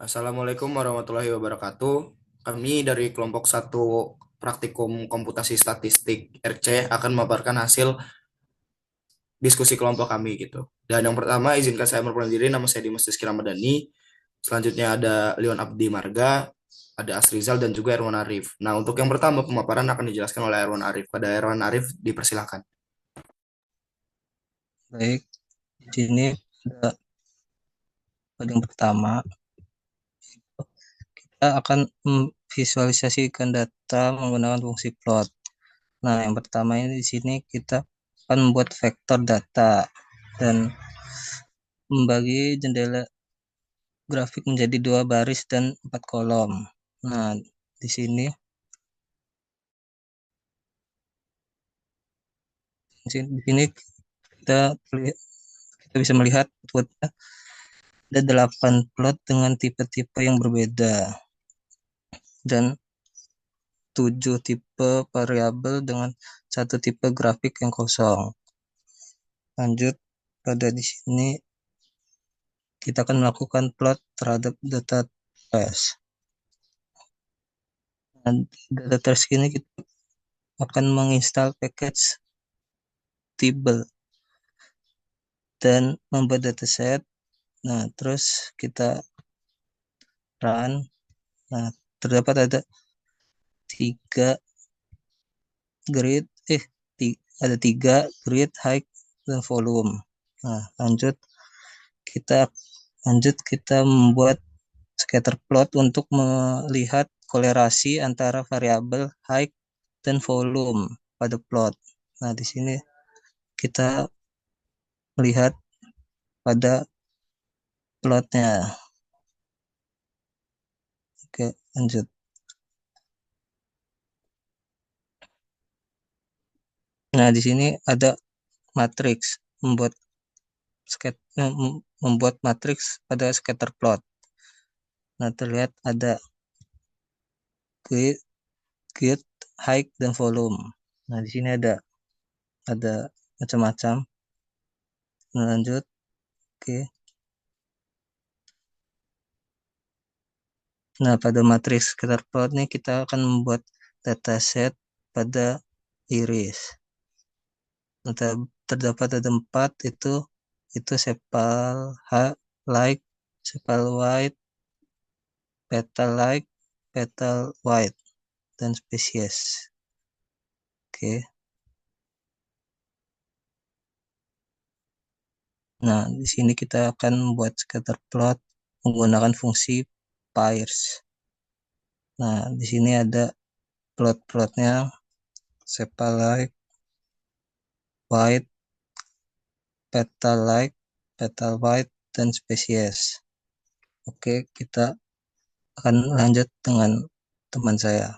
Assalamualaikum warahmatullahi wabarakatuh. Kami dari kelompok satu Praktikum Komputasi Statistik RC akan memaparkan hasil diskusi kelompok kami gitu. Dan yang pertama izinkan saya memperkenalkan diri, nama saya Dimas Rizky Ramadhani. Selanjutnya ada Leon Abdi Marga, ada Asrizal dan juga Erwan Arif. Nah, untuk yang pertama pemaparan akan dijelaskan oleh Erwan Arif. Pada Erwan Arif dipersilakan. Baik, di sini ada pada yang pertama, kita akan memvisualisasikan data menggunakan fungsi plot. Nah, yang pertama ini di sini kita akan membuat vektor data dan membagi jendela grafik menjadi 2 baris dan 4 kolom. Nah, di sini kita kita bisa melihat outputnya ada 8 plot dengan tipe-tipe yang berbeda dan 7 tipe variabel dengan satu tipe grafik yang kosong. Lanjut, pada di sini kita akan melakukan plot terhadap data trace. Dan data trace ini kita akan menginstal package table dan membuat dataset. Nah, terus kita run. Nah, terdapat ada tiga grid, ada tiga grid, height, dan volume. Nah, kita kita membuat scatter plot untuk melihat kolerasi antara variabel height dan volume pada plot. Nah, di sini kita melihat pada plotnya. Oke, lanjut. Nah, di sini ada matriks membuat membuat matriks pada scatter plot. Nah, terlihat ada grid, grid, height, dan volume. Nah, di sini ada macam-macam. Nah, lanjut. Oke. Nah, pada matriks scatter plot ini kita akan membuat dataset pada iris. Nah, terdapat ada 4 itu sepal like, sepal white, petal like, petal white, dan spesies. Oke. Nah, di sini kita akan membuat scatter plot menggunakan fungsi pairs. Nah, di sini ada plot-plotnya sepal like, white, petal like, petal white, dan spesies. Oke, kita akan lanjut dengan teman saya.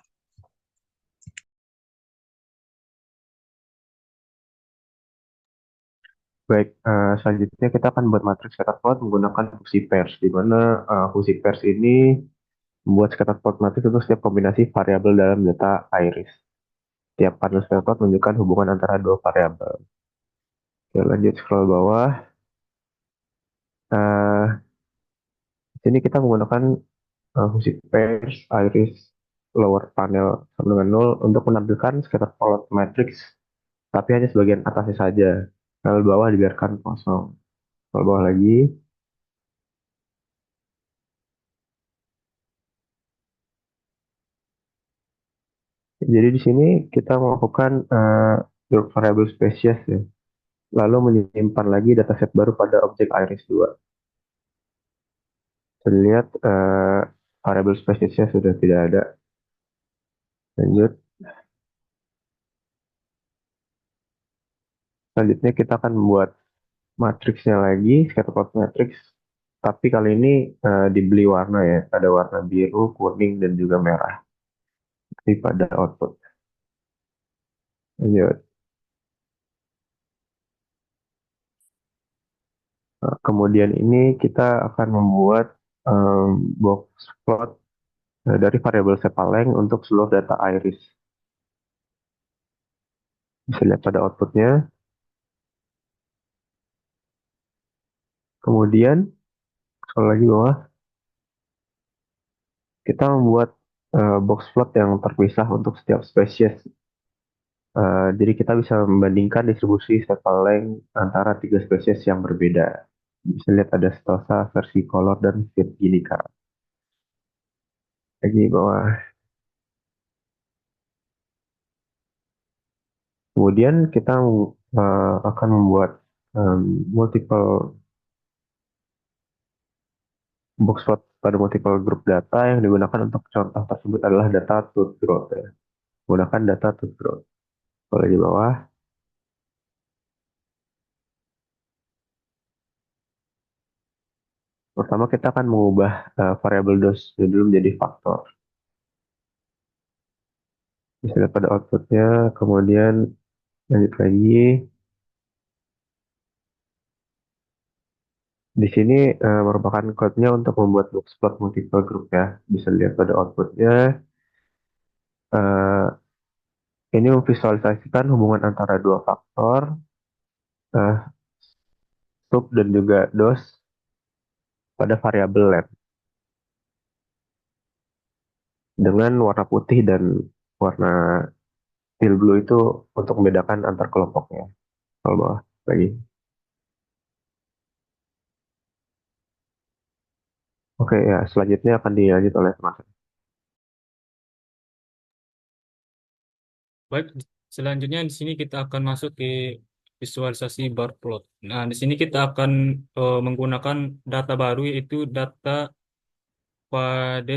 Baik, selanjutnya kita akan buat matriks scatter plot menggunakan fungsi pairs, di mana fungsi pairs ini membuat scatter plot matriks untuk setiap kombinasi variabel dalam data iris. Tiap panel scatter plot menunjukkan hubungan antara dua variabel. Oke, lanjut scroll bawah. Uh, di sini kita menggunakan fungsi pairs iris lower panel sama dengan 0 untuk menampilkan scatter plot matrix, tapi hanya sebagian atasnya saja. Panel bawah dibiarkan kosong. Scroll bawah lagi. Jadi di sini kita melakukan group variable species ya, lalu menyimpan lagi dataset baru pada objek iris 2. Terlihat variable speciesnya sudah tidak ada. Lanjut. Selanjutnya kita akan membuat matriksnya lagi, scatterplot matrix. Tapi kali ini dibeli warna ya, ada warna biru, kuning, dan juga merah di pada output. Lanjut. Nah, kemudian ini kita akan membuat box plot dari variabel sepaleng untuk seluruh data iris. Bisa lihat pada outputnya. Kemudian, scroll lagi bawah. kita membuat box plot yang terpisah untuk setiap spesies. Jadi kita bisa membandingkan distribusi sepal length antara tiga spesies yang berbeda. Bisa lihat ada Stosa, versicolor, dan Virginica. Lagi bawah. Kemudian kita akan membuat multiple box plot pada multiple group data yang digunakan untuk contoh tersebut adalah data tooth growth ya. Menggunakan data tooth growth. Kalau di bawah, pertama kita akan mengubah variabel dose dulu menjadi faktor. Bisa lihat pada outputnya, kemudian lanjut lagi. Di sini merupakan code-nya untuk membuat box plot multiple group ya. Bisa lihat pada outputnya. eh, ini memvisualisasikan hubungan antara dua faktor, eh, sub dan juga dos pada variabel length dengan warna putih dan warna pale blue itu untuk membedakan antar kelompoknya. Kalau bawah lagi. Oke ya, selanjutnya akan dilanjut oleh teman. Baik, selanjutnya di sini kita akan masuk ke visualisasi bar plot. Nah, di sini kita akan menggunakan data baru yaitu data pada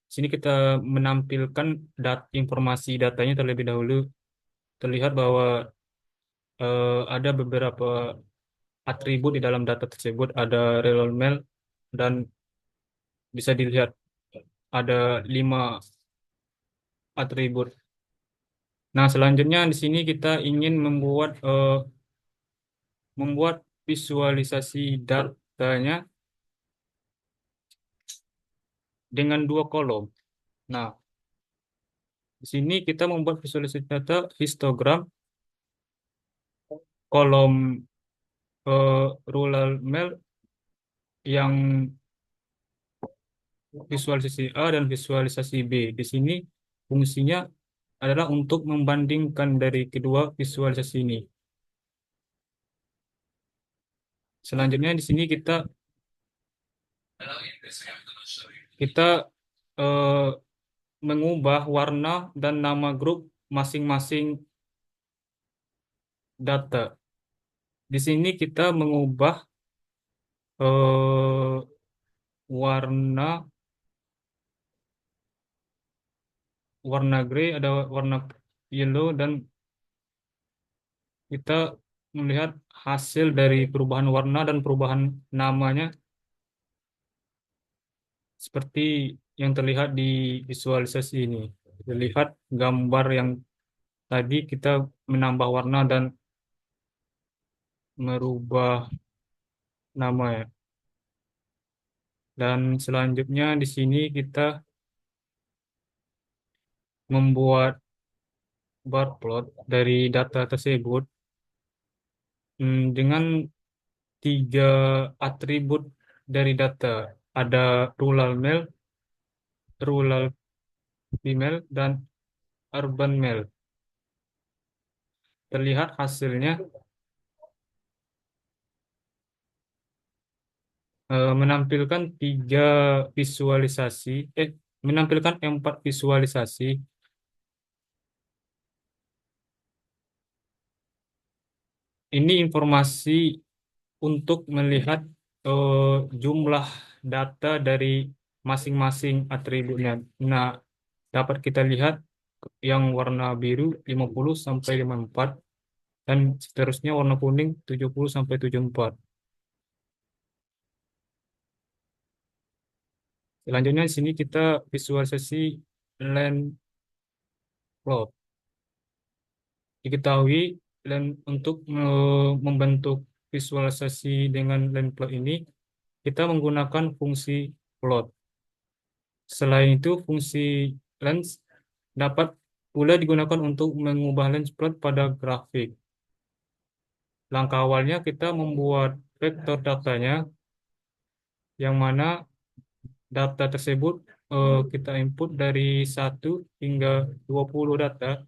sini kita menampilkan informasi datanya terlebih dahulu. Terlihat bahwa ada beberapa atribut di dalam data tersebut, ada real male dan bisa dilihat ada 5 atribut. Nah, selanjutnya di sini kita ingin membuat visualisasi datanya dengan 2 kolom. Nah, di sini kita membuat visualisasi data histogram kolom rural male yang visualisasi A dan visualisasi B. Di sini fungsinya adalah untuk membandingkan dari kedua visualisasi ini. Selanjutnya di sini kita eh, mengubah warna dan nama grup masing-masing data. Di sini kita mengubah eh, warna warna grey, ada warna yellow, dan kita melihat hasil dari perubahan warna dan perubahan namanya seperti yang terlihat di visualisasi ini. Terlihat gambar yang tadi kita menambah warna dan merubah nama ya. Dan selanjutnya di sini kita membuat bar plot dari data tersebut dengan 3 atribut dari data. Ada rural male, rural female, dan urban male. Terlihat hasilnya menampilkan 3 visualisasi, menampilkan 4 visualisasi. Ini informasi untuk melihat jumlah data dari masing-masing atributnya. Nah, dapat kita lihat yang warna biru 50 sampai 54 dan seterusnya warna kuning 70 sampai 74. Selanjutnya di sini kita visualisasi land plot. Diketahui untuk membentuk visualisasi dengan land plot ini kita menggunakan fungsi plot. Selain itu fungsi lens dapat pula digunakan untuk mengubah lens plot pada grafik. Langkah awalnya kita membuat vektor datanya yang mana data tersebut kita input dari 1 hingga 20 data,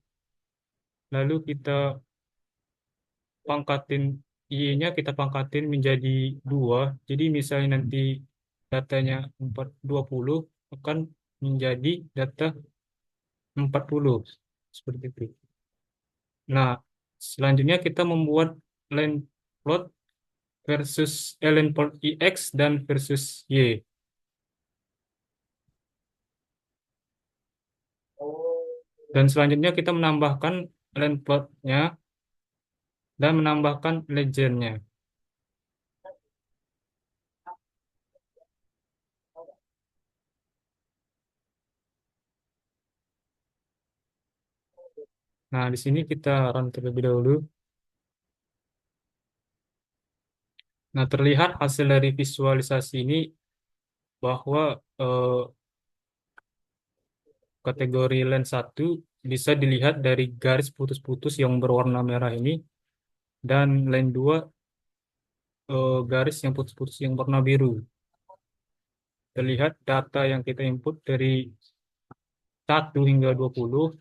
lalu kita pangkatin Y-nya kita pangkatin menjadi 2. Jadi misalnya nanti datanya 20 akan menjadi data 40 seperti itu. Nah, selanjutnya kita membuat line plot versus line plot IX dan versus Y. Dan selanjutnya kita menambahkan line plotnya dan menambahkan legendnya. Nah, di sini kita run terlebih dahulu. Nah, terlihat hasil dari visualisasi ini bahwa kategori line 1 bisa dilihat dari garis putus-putus yang berwarna merah ini, dan line 2 garis yang putus-putus yang warna biru. Terlihat data yang kita input dari 1 hingga 20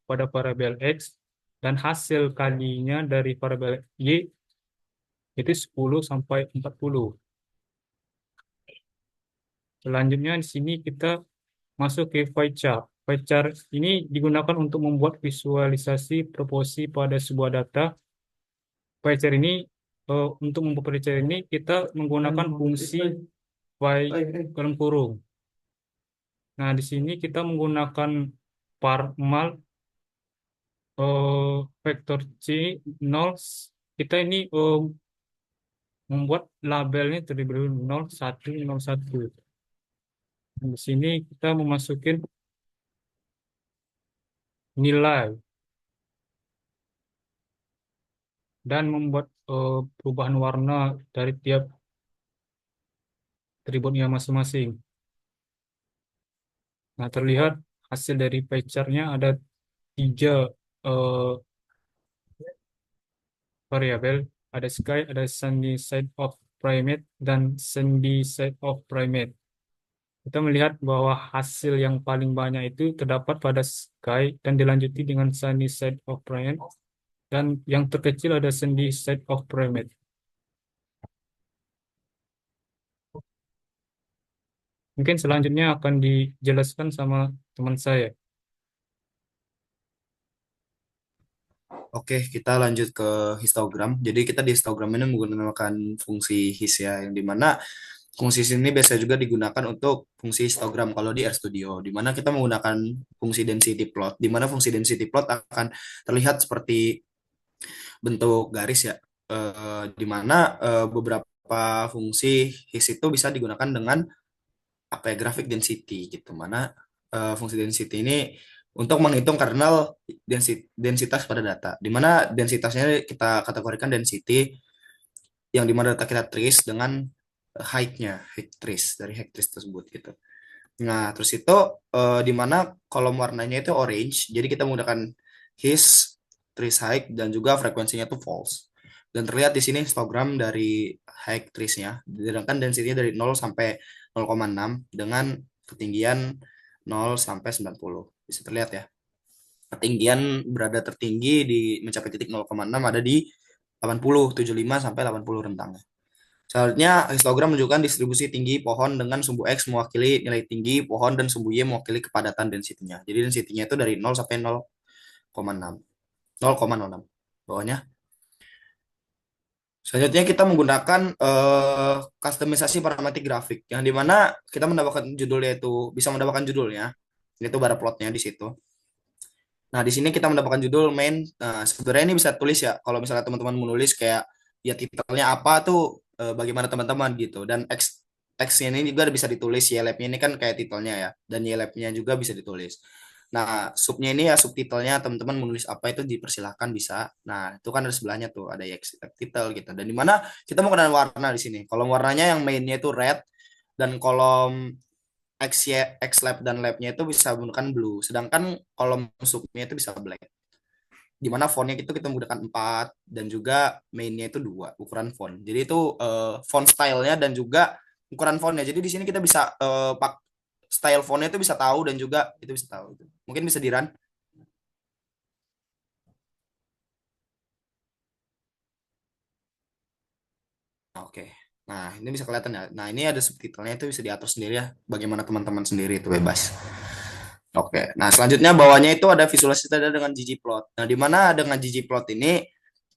pada variabel X, dan hasil kalinya dari variabel Y itu 10 sampai 40. Selanjutnya di sini kita masuk ke pie chart. Pie chart ini digunakan untuk membuat visualisasi proporsi pada sebuah data. Pie chart ini untuk membuat pie chart ini kita menggunakan fungsi pie dalam kurung. Nah, di sini kita menggunakan parmal vektor C 0. Kita ini membuat labelnya terlebih dahulu 0, 1, 0, 1. Di sini kita memasukin nilai dan membuat perubahan warna dari tiap atributnya masing-masing. Nah, terlihat hasil dari pie chart-nya ada 3 eh, variabel, ada sky, ada sunny side of primate, dan sandy side of primate. Kita melihat bahwa hasil yang paling banyak itu terdapat pada sky dan dilanjuti dengan sunny side of primate, dan yang terkecil ada sandy side of primate. Mungkin selanjutnya akan dijelaskan sama teman saya. Oke, kita lanjut ke histogram. Jadi kita di histogram ini menggunakan fungsi his ya, yang dimana fungsi sini biasa juga digunakan untuk fungsi histogram kalau di RStudio, di mana kita menggunakan fungsi density plot, di mana fungsi density plot akan terlihat seperti bentuk garis ya, di mana beberapa fungsi his itu bisa digunakan dengan apa ya, graphic density gitu, mana fungsi density ini untuk menghitung kernel densitas pada data, di mana densitasnya kita kategorikan density yang dimana data kita trace dengan height-nya, height trace dari height trace tersebut gitu. Nah, terus itu di mana kolom warnanya itu orange, jadi kita menggunakan his, trace height, dan juga frekuensinya itu false. Dan terlihat di sini histogram dari height trace-nya, sedangkan density-nya dari 0 sampai 0,6 dengan ketinggian 0 sampai 90. Bisa terlihat ya. Ketinggian berada tertinggi di mencapai titik 0,6 ada di 80, 75 sampai 80 rentangnya. Selanjutnya, histogram menunjukkan distribusi tinggi pohon dengan sumbu X mewakili nilai tinggi pohon dan sumbu Y mewakili kepadatan densitinya. Jadi densitinya itu dari 0 sampai 0,6. 0,06. Bawahnya. Selanjutnya kita menggunakan customisasi parametrik grafik, yang dimana kita mendapatkan judulnya itu bisa mendapatkan judulnya, itu bar plotnya di situ. Nah, di sini kita mendapatkan judul main. Nah, sebenarnya ini bisa tulis ya. Kalau misalnya teman-teman menulis kayak ya titelnya apa tuh, bagaimana teman-teman gitu. Dan X ini juga bisa ditulis, Y-Lab-nya ini kan kayak titelnya ya. Dan Y-Lab-nya juga bisa ditulis. Nah, subnya ini ya subtitlenya, teman-teman menulis apa itu dipersilahkan bisa. Nah, itu kan ada sebelahnya tuh ada X title gitu. Dan di mana kita menggunakan warna di sini. Kolom warnanya yang mainnya itu red, dan kolom X, Y, X lab dan labnya itu bisa menggunakan blue. Sedangkan kolom subnya itu bisa black. Di mana fontnya itu kita menggunakan 4 dan juga mainnya itu 2 ukuran font. Jadi itu font stylenya dan juga ukuran fontnya. Jadi di sini kita bisa style fontnya itu bisa tahu dan juga itu bisa tahu. Mungkin bisa di-run. Oke. Nah, ini bisa kelihatan ya. Nah, ini ada subtitlenya itu bisa diatur sendiri ya. Bagaimana teman-teman sendiri itu bebas. Oke. Nah, selanjutnya bawahnya itu ada visualisasi data dengan ggplot. Nah, di mana dengan ggplot ini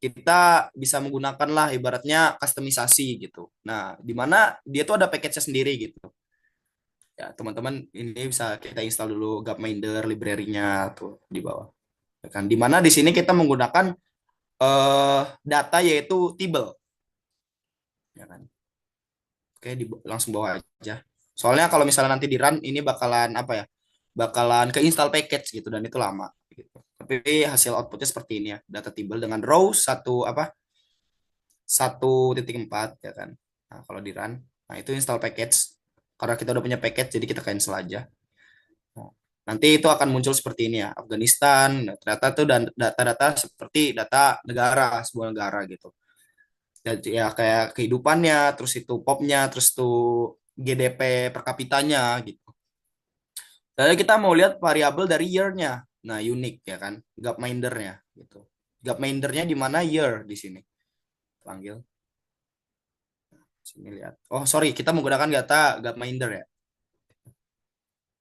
kita bisa menggunakan lah ibaratnya kustomisasi gitu. Nah, di mana dia tuh ada package-nya sendiri gitu. Ya, teman-teman ini bisa kita install dulu Gapminder library-nya tuh di bawah. Ya kan, di mana di sini kita menggunakan data yaitu table. Ya kan. Oke, langsung bawa aja. Soalnya kalau misalnya nanti di run ini bakalan apa ya? Bakalan keinstall package gitu dan itu lama gitu. Tapi hasil outputnya seperti ini ya, data table dengan row 1.4 ya kan. Nah, kalau di run, nah itu install package. Karena kita udah punya package jadi kita cancel aja. Nah, nanti itu akan muncul seperti ini ya, Afghanistan. Nah, ternyata tuh dan data-data seperti data negara, sebuah negara gitu. Jadi ya kayak kehidupannya, terus itu popnya, terus tuh GDP per kapitanya gitu. Lalu kita mau lihat variabel dari year-nya. Nah, unik ya kan, Gapminder-nya gitu. Gapminder-nya di mana year di sini. Panggil. Sini lihat. Oh, sorry, kita menggunakan data Gapminder ya.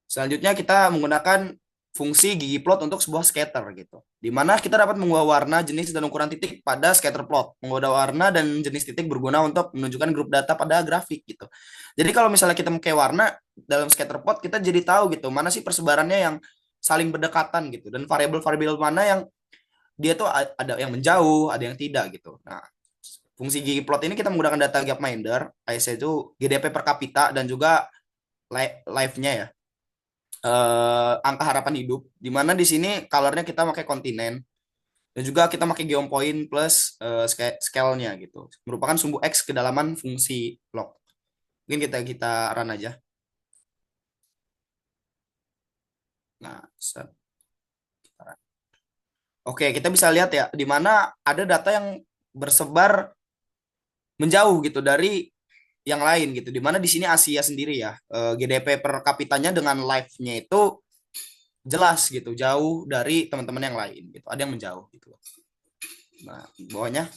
Selanjutnya kita menggunakan fungsi ggplot untuk sebuah scatter gitu. Di mana kita dapat mengubah warna, jenis, dan ukuran titik pada scatter plot. Mengubah warna dan jenis titik berguna untuk menunjukkan grup data pada grafik gitu. Jadi kalau misalnya kita pakai warna dalam scatter plot, kita jadi tahu gitu mana sih persebarannya yang saling berdekatan gitu. Dan variabel-variabel mana yang dia tuh ada yang menjauh, ada yang tidak gitu. Nah, fungsi ggplot ini kita menggunakan data Gapminder, IC itu GDP per kapita dan juga live-nya ya, angka harapan hidup, di mana di sini colornya kita pakai kontinen dan juga kita pakai geopoint plus scale-nya gitu, merupakan sumbu X kedalaman fungsi log. Mungkin kita run aja. Nah, oke, kita bisa lihat ya di mana ada data yang bersebar menjauh gitu dari yang lain gitu, di mana di sini Asia sendiri ya, GDP per kapitanya dengan live-nya itu jelas gitu, jauh dari teman-teman yang lain gitu. Ada yang menjauh gitu. Nah, bawahnya.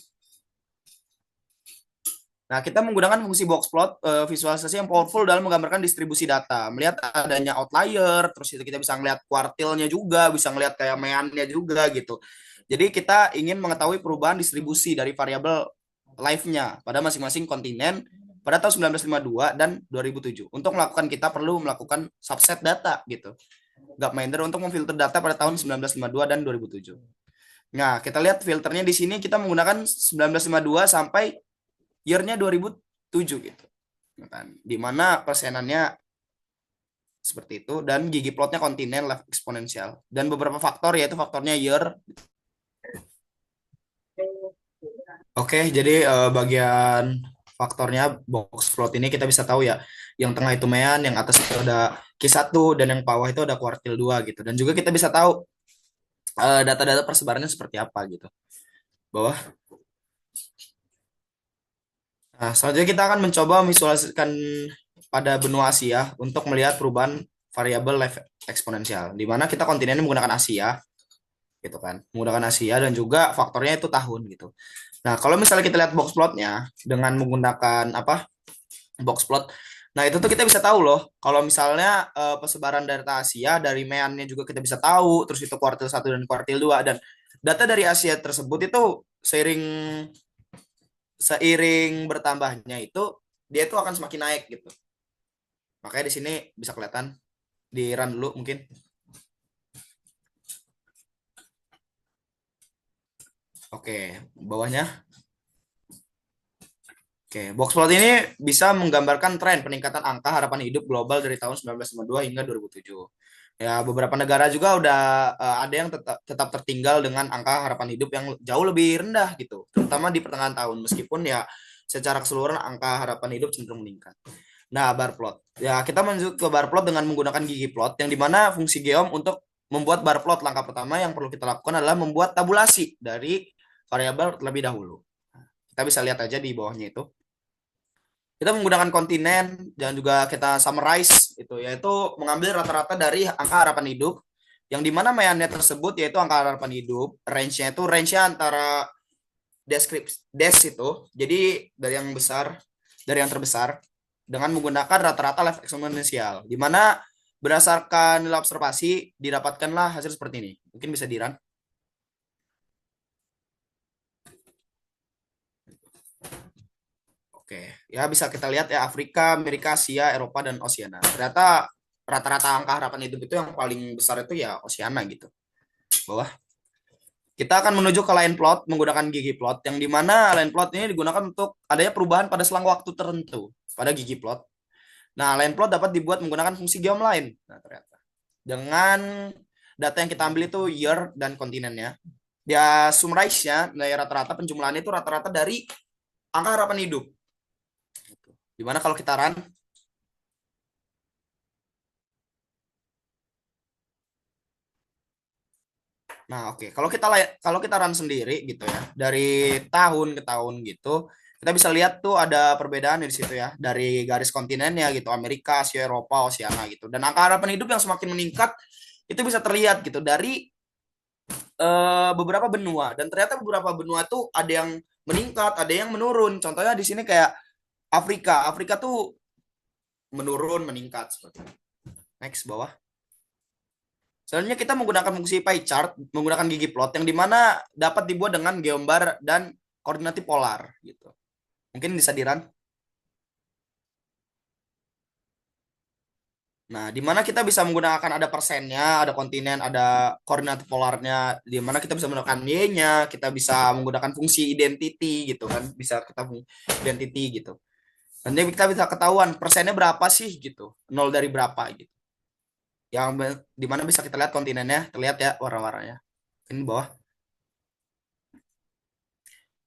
Nah, kita menggunakan fungsi boxplot, visualisasi yang powerful dalam menggambarkan distribusi data. Melihat adanya outlier, terus itu kita bisa ngelihat kuartilnya juga, bisa ngelihat kayak meannya juga gitu. Jadi kita ingin mengetahui perubahan distribusi dari variabel live-nya pada masing-masing kontinen pada tahun 1952 dan 2007. Untuk melakukan kita perlu melakukan subset data gitu. Gapminder untuk memfilter data pada tahun 1952 dan 2007. Nah, kita lihat filternya di sini kita menggunakan 1952 sampai year-nya 2007 gitu. Kan, di mana persenannya seperti itu dan ggplotnya kontinen life eksponensial dan beberapa faktor yaitu faktornya year. Oke, jadi bagian faktornya box plot ini kita bisa tahu ya, yang tengah itu mean, yang atas itu ada Q1 dan yang bawah itu ada kuartil 2 gitu. Dan juga kita bisa tahu data-data persebarannya seperti apa gitu. Bawah. Nah, selanjutnya kita akan mencoba visualisasikan pada benua Asia untuk melihat perubahan variabel life eksponensial, di mana kita kontinennya menggunakan Asia, gitu kan, menggunakan Asia dan juga faktornya itu tahun gitu. Nah, kalau misalnya kita lihat box plotnya dengan menggunakan apa box plot, nah itu tuh kita bisa tahu loh, kalau misalnya persebaran data Asia dari meannya juga kita bisa tahu, terus itu kuartil 1 dan kuartil 2 dan data dari Asia tersebut itu seiring seiring bertambahnya itu dia itu akan semakin naik gitu. Makanya di sini bisa kelihatan di run dulu mungkin. Oke, bawahnya. Oke, box plot ini bisa menggambarkan tren peningkatan angka harapan hidup global dari tahun 1952 hingga 2007. Ya, beberapa negara juga udah ada yang tetap tertinggal dengan angka harapan hidup yang jauh lebih rendah gitu, terutama di pertengahan tahun meskipun ya secara keseluruhan angka harapan hidup cenderung meningkat. Nah, bar plot. Ya, kita menuju ke bar plot dengan menggunakan gigi plot yang dimana fungsi geom untuk membuat bar plot langkah pertama yang perlu kita lakukan adalah membuat tabulasi dari variabel terlebih dahulu. Kita bisa lihat aja di bawahnya itu. Kita menggunakan kontinen dan juga kita summarize itu, yaitu mengambil rata-rata dari angka harapan hidup yang dimana mainnya tersebut yaitu angka harapan hidup, range-nya antara des itu, jadi dari yang besar, dari yang terbesar dengan menggunakan rata-rata life eksponensial, di mana berdasarkan nilai observasi didapatkanlah hasil seperti ini. Mungkin bisa dirun. Oke, ya bisa kita lihat ya Afrika, Amerika, Asia, Eropa, dan Oceania. Ternyata rata-rata angka harapan hidup itu yang paling besar itu ya Oceania gitu. Bawah. Kita akan menuju ke line plot menggunakan gigi plot, yang dimana line plot ini digunakan untuk adanya perubahan pada selang waktu tertentu pada gigi plot. Nah, line plot dapat dibuat menggunakan fungsi geom line. Nah, ternyata dengan data yang kita ambil itu year dan kontinennya. Dia summarize-nya dari rata-rata penjumlahannya itu rata-rata dari angka harapan hidup. Dimana kalau kita run, nah oke, kalau kita run sendiri gitu ya, dari tahun ke tahun gitu, kita bisa lihat tuh ada perbedaan di situ ya, dari garis kontinennya gitu, Amerika, Asia, Eropa, Oceania gitu. Dan angka harapan hidup yang semakin meningkat itu bisa terlihat gitu dari beberapa benua, dan ternyata beberapa benua tuh ada yang meningkat, ada yang menurun. Contohnya di sini kayak Afrika, Afrika tuh menurun, meningkat seperti itu. Next bawah. Selanjutnya kita menggunakan fungsi pie chart, menggunakan gigi plot yang dimana dapat dibuat dengan geombar dan koordinat polar gitu. Mungkin bisa dirun. Nah, di mana kita bisa menggunakan ada persennya, ada kontinen, ada koordinat polarnya, di mana kita bisa menggunakan Y-nya, kita bisa menggunakan fungsi identity gitu kan, bisa kita identity gitu. Nanti kita bisa ketahuan persennya berapa sih gitu, nol dari berapa gitu. Yang di mana bisa kita lihat kontinennya, terlihat ya warna-warnanya. Ini bawah.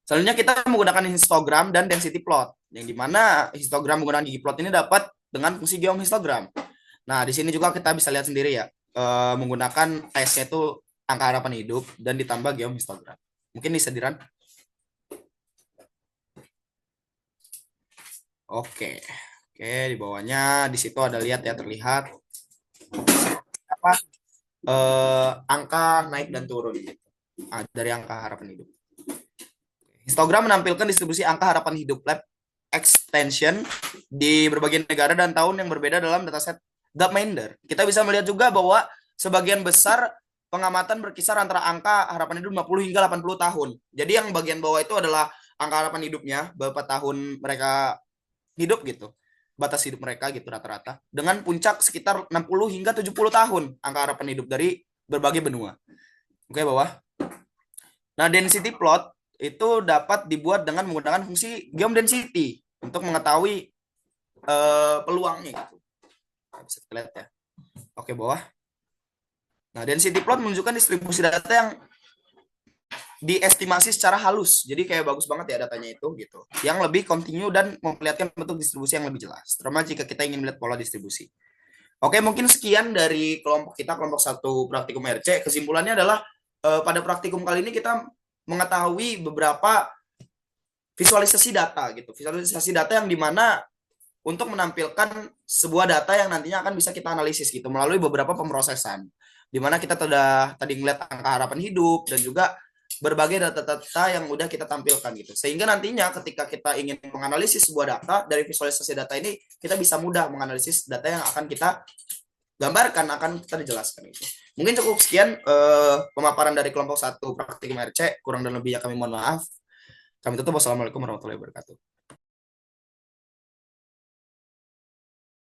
Selanjutnya kita menggunakan histogram dan density plot, yang dimana histogram menggunakan gigi plot ini dapat dengan fungsi geom histogram. Nah, di sini juga kita bisa lihat sendiri ya, menggunakan S-nya itu angka harapan hidup dan ditambah geom histogram. Mungkin bisa dirun. Oke, oke di bawahnya di situ ada lihat ya terlihat apa angka naik dan turun gitu. Dari angka harapan hidup. Histogram menampilkan distribusi angka harapan hidup lab extension di berbagai negara dan tahun yang berbeda dalam dataset Gapminder. Kita bisa melihat juga bahwa sebagian besar pengamatan berkisar antara angka harapan hidup 50 hingga 80 tahun. Jadi yang bagian bawah itu adalah angka harapan hidupnya, berapa tahun mereka hidup gitu. Batas hidup mereka gitu rata-rata. Dengan puncak sekitar 60 hingga 70 tahun angka harapan hidup dari berbagai benua. Oke, bawah. Nah, density plot itu dapat dibuat dengan menggunakan fungsi geom density untuk mengetahui peluangnya gitu. Bisa kita lihat ya. Oke, bawah. Nah, density plot menunjukkan distribusi data yang diestimasi secara halus. Jadi kayak bagus banget ya datanya itu gitu. Yang lebih kontinu dan memperlihatkan bentuk distribusi yang lebih jelas. Terutama jika kita ingin melihat pola distribusi. Oke, mungkin sekian dari kelompok kita, kelompok 1 praktikum RC. Kesimpulannya adalah pada praktikum kali ini kita mengetahui beberapa visualisasi data gitu. Visualisasi data yang dimana untuk menampilkan sebuah data yang nantinya akan bisa kita analisis gitu melalui beberapa pemrosesan. Dimana kita tadi ngeliat angka harapan hidup dan juga berbagai data-data yang udah kita tampilkan gitu. Sehingga nantinya ketika kita ingin menganalisis sebuah data dari visualisasi data ini, kita bisa mudah menganalisis data yang akan kita gambarkan, akan kita dijelaskan itu. Mungkin cukup sekian pemaparan dari kelompok 1 praktikum RC. Kurang dan lebihnya kami mohon maaf. Kami tutup. Wassalamualaikum warahmatullahi wabarakatuh.